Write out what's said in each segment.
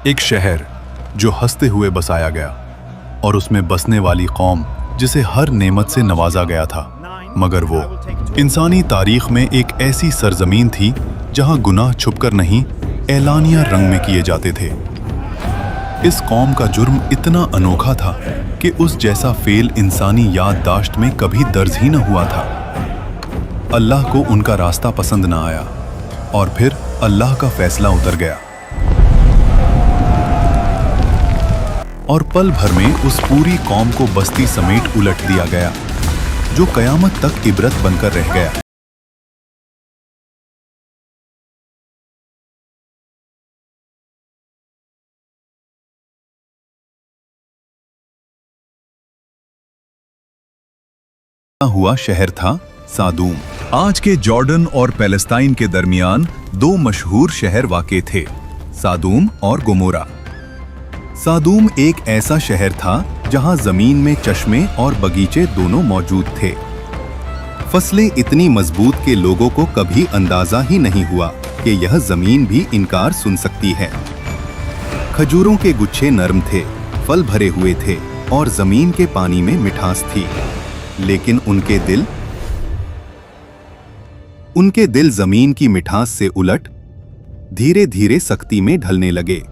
एक शहर जो हंसते हुए बसाया गया और उसमें बसने वाली कौम जिसे हर नेमत से नवाजा गया था, मगर वो इंसानी तारीख में एक ऐसी सरजमीन थी जहां गुनाह छुपकर नहीं, ऐलानिया रंग में किए जाते थे। इस कौम का जुर्म इतना अनोखा था कि उस जैसा फेल इंसानी याददाश्त में कभी दर्ज ही न हुआ था। अल्लाह को उनका रास्ता पसंद न आया और फिर अल्लाह का फैसला उतर गया और पल भर में उस पूरी कौम को बस्ती समेट उलट दिया गया, जो कयामत तक इबरत बनकर रह गया। हुआ शहर था सादूम। आज के जॉर्डन और पैलेस्टाइन के दरमियान दो मशहूर शहर वाक़े थे, सादूम और गोमोरा। सादूम एक ऐसा शहर था जहां जमीन में चश्मे और बगीचे दोनों मौजूद थे। फसलें इतनी मजबूत कि लोगों को कभी अंदाजा ही नहीं हुआ कि यह जमीन भी इनकार सुन सकती है। खजूरों के गुच्छे नरम थे, फल भरे हुए थे और जमीन के पानी में मिठास थी, लेकिन उनके दिल जमीन की मिठास से उलट धीरे धीरे सख्ती में ढलने लगे।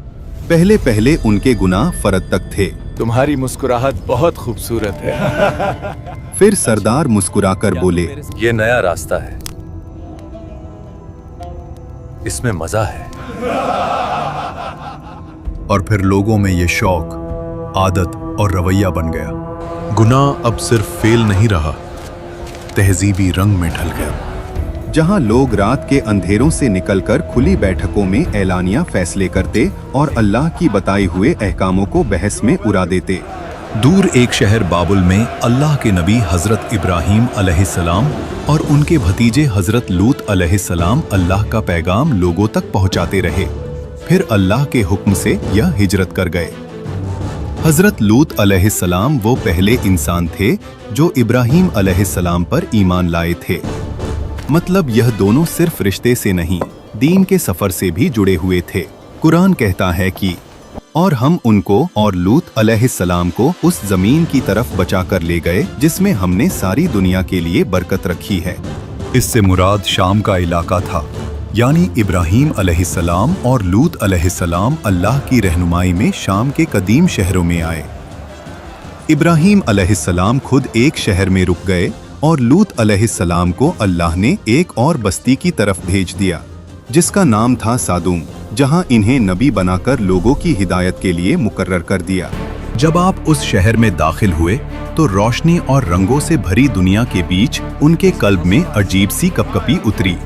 पहले पहले उनके गुनाह फर्द तक थे। तुम्हारी मुस्कुराहट बहुत खूबसूरत है। फिर सरदार मुस्कुराकर बोले, ये नया रास्ता है, इसमें मजा है। और फिर लोगों में ये शौक, आदत और रवैया बन गया। गुनाह अब सिर्फ फेल नहीं रहा, तहजीबी रंग में ढल गया। जहां लोग रात के अंधेरों से निकलकर खुली बैठकों में ऐलानिया फैसले करते और अल्लाह की बताए हुए अहकामों को बहस में उड़ा देते। दूर एक शहर बाबुल में अल्लाह के नबी हजरत इब्राहीम अलैहिस्सलाम और उनके भतीजे हजरत लूत अलैहिस्सलाम अल्लाह का पैगाम लोगों तक पहुंचाते रहे। फिर अल्लाह के हुक्म से यह हिजरत कर गए। हजरत लूत अलैहिस्सलाम वो पहले इंसान थे जो इब्राहीम अलैहिस्सलाम पर ईमान लाए थे। मतलब यह दोनों सिर्फ रिश्ते से नहीं, दीन के सफर से भी जुड़े हुए थे। कुरान कहता है कि और हम उनको और लूत अलैहिस्सलाम को उस जमीन की तरफ बचा कर ले गए जिसमें हमने सारी दुनिया के लिए बरकत रखी है। इससे मुराद शाम का इलाका था, यानी इब्राहीम अलैहिस्सलाम और लूत अलैहिस्सलाम अल्लाह की रहनुमाई में शाम के कदीम शहरों में आए। इब्राहीम अलैहिस्सलाम खुद एक शहर में रुक गए और लूत अलैहिस्सलाम को अल्लाह ने एक और बस्ती की तरफ भेज दिया जिसका नाम था सादूम, जहां इन्हें नबी बनाकर लोगों की हिदायत के लिए मुकर्रर कर दिया। जब आप उस शहर में दाखिल हुए तो रोशनी और रंगों से भरी दुनिया के बीच उनके कल्ब में अजीब सी कपकपी उतरी।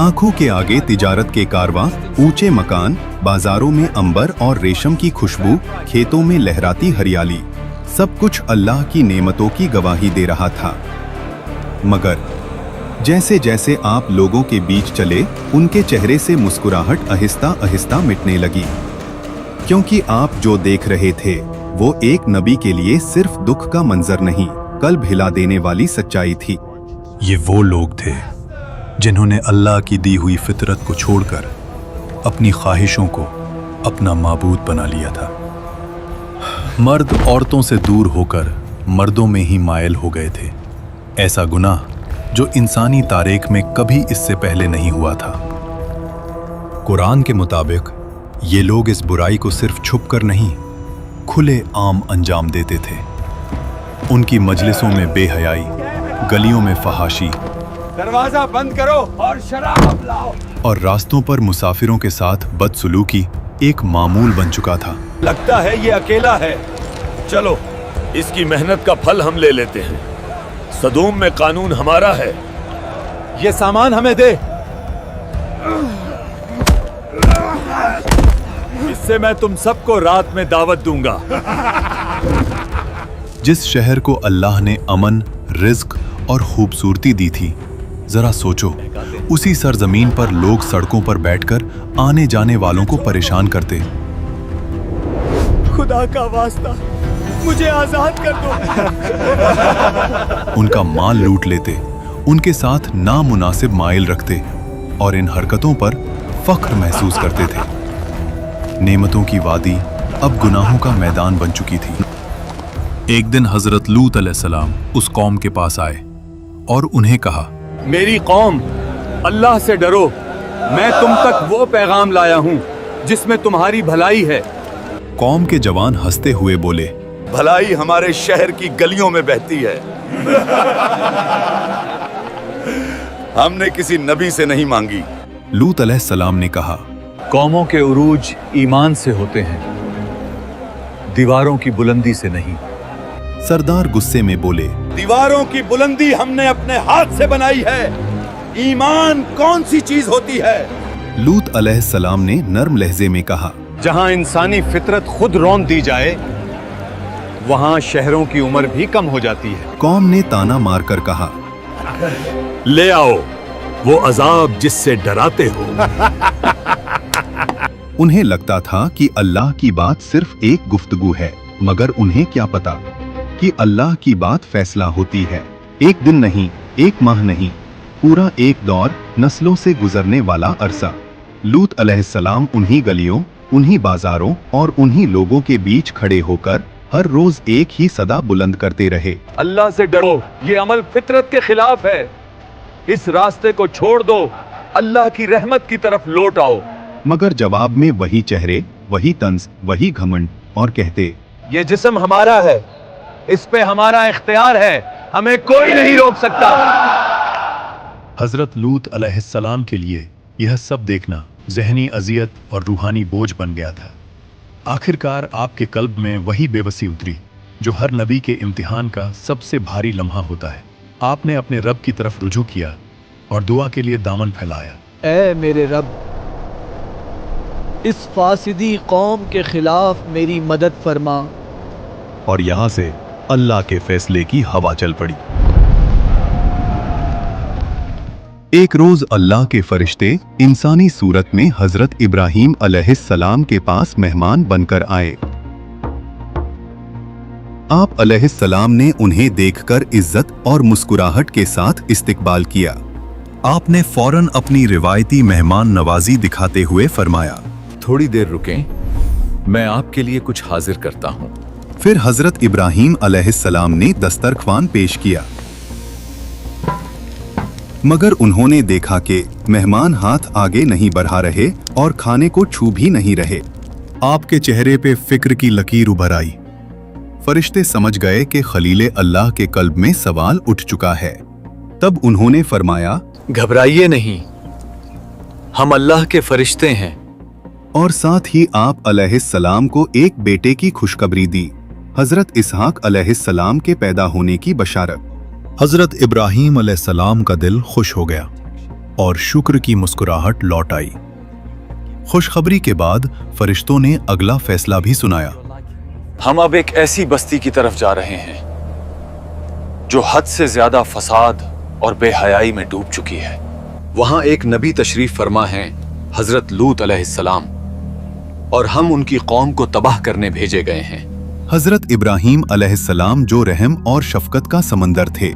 आंखों के आगे तिजारत के कारवां, ऊंचे मकान, बाजारों में अंबर और रेशम की खुशबू, खेतों में लहराती हरियाली, सब कुछ अल्लाह की नेमतों की गवाही दे रहा था। मगर जैसे जैसे आप लोगों के बीच चले, उनके चेहरे से मुस्कुराहट आहिस्ता आहिस्ता मिटने लगी, क्योंकि आप जो देख रहे थे वो एक नबी के लिए सिर्फ दुख का मंजर नहीं, कल्ब हिला देने वाली सच्चाई थी। ये वो लोग थे जिन्होंने अल्लाह की दी हुई फितरत को छोड़कर अपनी ख्वाहिशों को अपना माबूद बना लिया था। मर्द औरतों से दूर होकर मर्दों में ही मायल हो गए थे। ऐसा गुनाह जो इंसानी तारीख में कभी इससे पहले नहीं हुआ था। कुरान के मुताबिक ये लोग इस बुराई को सिर्फ छुपकर नहीं, खुले आम अंजाम देते थे। उनकी मजलिसों में बेहयाई, गलियों में फहाशी, दरवाजा बंद करो और शराब लाओ, और रास्तों पर मुसाफिरों के साथ बदसलूकी एक मामूल बन चुका था। लगता है ये अकेला है, चलो इसकी मेहनत का फल हम ले लेते हैं। सदूम में कानून हमारा है, ये सामान हमें दे, इससे मैं तुम सबको रात में दावत दूंगा। जिस शहर को अल्लाह ने अमन, रिज्क और खूबसूरती दी थी, जरा सोचो, उसी सरजमीन पर लोग सड़कों पर बैठकर आने जाने वालों को परेशान करते। खुदा का वास्ता, मुझे आजाद कर दो। उनका माल लूट लेते, उनके साथ नामुनासिब माइल रखते और इन हरकतों पर फख्र महसूस करते थे। नेमतों की वादी अब गुनाहों का मैदान बन चुकी थी। एक दिन हजरत लूत अलैहिस्सलाम उस कौम के पास आए और उन्हें कहा, मेरी कौम, अल्लाह से डरो। मैं तुम तक वो पैगाम लाया हूँ जिसमें तुम्हारी भलाई है। कौम के जवान हंसते हुए बोले, भलाई हमारे शहर की गलियों में बहती है। हमने किसी नबी से नहीं मांगी। लूत अलैहिस्सलाम ने कहा, कौमों के उरूज ईमान से होते हैं, दीवारों की बुलंदी से नहीं। सरदार गुस्से में बोले, दीवारों की बुलंदी हमने अपने हाथ से बनाई है। ईमान कौन सी चीज होती है? लूत अलैहिस्सलाम ने नर्म लहजे में कहा, जहां इंसानी फितरत खुद रौंद दी जाए, वहां शहरों की उम्र भी कम हो जाती है। कौम ने ताना मारकर कहा, ले आओ वो अजाब जिससे डराते हो। उन्हें लगता था कि अल्लाह की बात सिर्फ एक गुफ्तगू है, मगर उन्हें क्या पता कि अल्लाह की बात फैसला होती है। एक दिन नहीं, एक माह नहीं, पूरा एक दौर, नस्लों से गुजरने वाला अरसा। लूत अलैहिस्सलाम उन्हीं गलियों, उन्हीं बाजारों और उन्हीं लोगों के बीच खड़े होकर हर रोज एक ही सदा बुलंद करते रहे, अल्लाह से डरो, ये अमल फितरत के खिलाफ है। इस रास्ते को छोड़ दो, अल्लाह की रहमत की तरफ लौट आओ। मगर जवाब में वही चेहरे, वही तंज, वही घमंड और कहते, ये जिस्म हमारा है, इस पे हमारा इख्तियार है, हमें कोई नहीं रोक सकता। हजरत लूत अलैहिस्सलाम के लिए यह सब देखना ज़हनी अजियत और रूहानी बोझ बन गया था। आखिरकार आपके कल्ब में वही बेबसी उतरी जो हर नबी के इम्तिहान का सबसे भारी लम्हा होता है। आपने अपने रब की तरफ रुजू किया और दुआ के लिए दामन फैलाया। ऐ मेरे रब, इस फासिदी कौम के खिलाफ मेरी मदद फरमा। और यहाँ से अल्लाह के फैसले की हवा चल पड़ी। एक रोज अल्लाह के फरिश्ते इंसानी सूरत में हजरत इब्राहीम अलैहिस्सलाम के पास मेहमान बनकर आए। आप अलैहिस्सलाम ने उन्हें देखकर इज्जत और मुस्कुराहट के साथ इस्तकबाल किया। आपने फौरन अपनी रिवायती मेहमान नवाजी दिखाते हुए फरमाया, थोड़ी देर रुकें, मैं आपके लिए कुछ हाजिर करता हूं। फिर हजरत इब्राहीम अलैहिस्सलाम ने दस्तरख्वान पेश किया, मगर उन्होंने देखा कि मेहमान हाथ आगे नहीं बढ़ा रहे और खाने को छू भी नहीं रहे। आपके चेहरे पे फिक्र की लकीर उभर आई। फरिश्ते समझ गए कि खलीले अल्लाह के कल्ब में सवाल उठ चुका है। तब उन्होंने फरमाया, घबराइए नहीं, हम अल्लाह के फरिश्ते हैं। और साथ ही आप अलैहिस्सलाम को एक बेटे की खुशखबरी दी, हजरत इसहाक अलैहिस्सलाम के पैदा होने की बशारत। हजरत इब्राहीम अलैहिस्सलाम का दिल खुश हो गया और शुक्र की मुस्कुराहट लौट आई। खुशखबरी के बाद फरिश्तों ने अगला फैसला भी सुनाया। हम अब एक ऐसी बस्ती की तरफ जा रहे हैं जो हद से ज्यादा फसाद और बेहयाई में डूब चुकी है। वहां एक नबी तशरीफ फरमा है, हजरत लूत अलैहिस्सलाम, और हम उनकी कौम को तबाह करने भेजे गए हैं। हजरत इब्राहीम अलैहिस्सलाम जो रहम और शफकत का समंदर थे,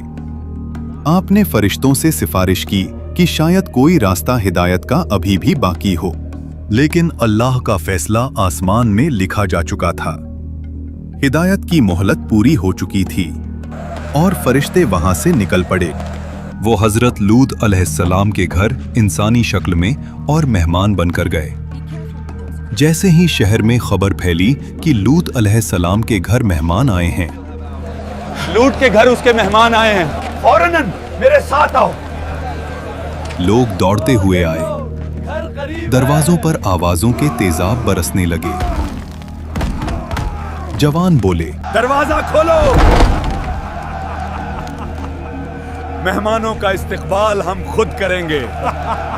आपने फरिश्तों से सिफारिश की कि शायद कोई रास्ता हिदायत का अभी भी बाकी हो, लेकिन अल्लाह का फैसला आसमान में लिखा जा चुका था। हिदायत की मोहलत पूरी हो चुकी थी और फरिश्ते वहां से निकल पड़े। वो हजरत लूत अलैहिस्सलाम के घर इंसानी शक्ल में और मेहमान बनकर गए। जैसे ही शहर में खबर फैली कि लूत अलैहिस्सलाम के घर मेहमान आए हैं, लूट के घर उसके मेहमान आए हैं, फौरन मेरे साथ आओ। लोग दौड़ते हुए आए। दरवाजों पर आवाजों के तेजाब बरसने लगे। जवान बोले, दरवाजा खोलो, मेहमानों का इस्तकबाल हम खुद करेंगे।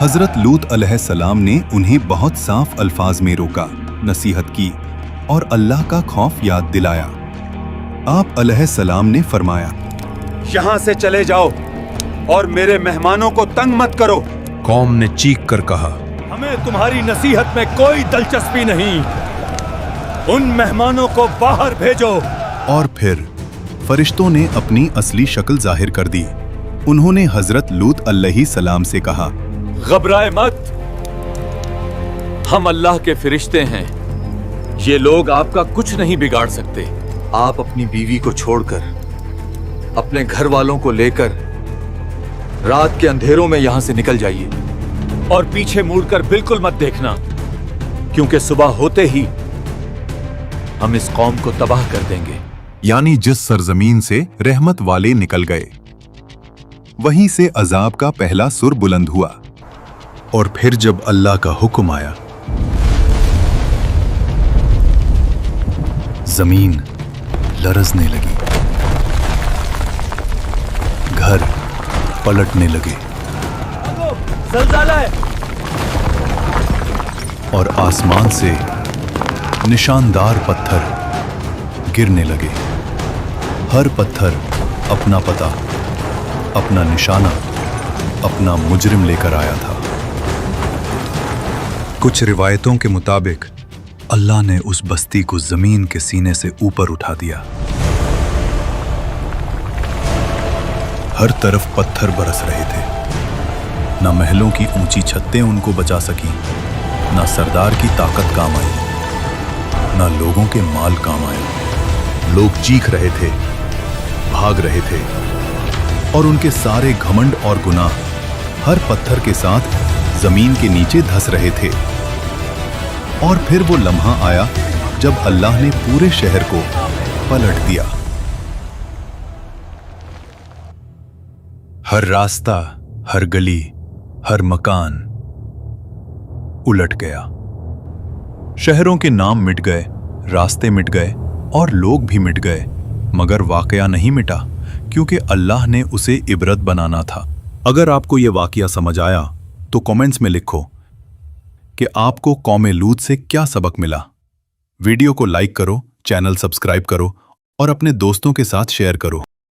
हजरत लूत अलैहिस्सलाम ने उन्हें बहुत साफ अल्फाज में रोका, नसीहत की और अल्लाह का खौफ याद दिलाया। आप अलैहिस्सलाम ने फरमाया, यहाँ से चले जाओ और मेरे मेहमानों को तंग मत करो। कौम ने चीख कर कहा, हमें तुम्हारी नसीहत में कोई दिलचस्पी नहीं, उन मेहमानों को बाहर भेजो। और फिर फरिश्तों ने अपनी असली शक्ल जाहिर कर दी। उन्होंने हजरत लूत अलैहिस्सलाम से कहा, घबराए मत, हम अल्लाह के फरिश्ते हैं ये लोग आपका कुछ नहीं बिगाड़ सकते। आप अपनी बीवी को छोड़कर, अपने घर वालों को लेकर रात के अंधेरों में यहां से निकल जाइए और पीछे मुड़कर बिल्कुल मत देखना, क्योंकि सुबह होते ही हम इस कौम को तबाह कर देंगे। यानी जिस सरजमीन से रहमत वाले निकल गए, वहीं से अजाब का पहला सुर बुलंद हुआ। और फिर जब अल्लाह का हुक्म आया, जमीन लरजने लगी, घर पलटने लगे ज़लज़ला है। और आसमान से निशानदार पत्थर गिरने लगे। हर पत्थर अपना पता, अपना निशाना, अपना मुजरिम लेकर आया था। कुछ रिवायतों के मुताबिक अल्लाह ने उस बस्ती को जमीन के सीने से ऊपर उठा दिया। हर तरफ पत्थर बरस रहे थे। न महलों की ऊंची छतें उनको बचा सकी, न सरदार की ताकत काम आई, न लोगों के माल काम आए। लोग चीख रहे थे, भाग रहे थे, और उनके सारे घमंड और गुनाह हर पत्थर के साथ जमीन के नीचे धंस रहे थे। और फिर वो लम्हा आया जब अल्लाह ने पूरे शहर को पलट दिया। हर रास्ता, हर गली, हर मकान उलट गया। शहरों के नाम मिट गए, रास्ते मिट गए और लोग भी मिट गए, मगर वाकया नहीं मिटा, क्योंकि अल्लाह ने उसे इबरत बनाना था। अगर आपको यह वाकया समझ आया तो कमेंट्स में लिखो कि आपको कौमे लूत से क्या सबक मिला। वीडियो को लाइक करो, चैनल सब्सक्राइब करो और अपने दोस्तों के साथ शेयर करो।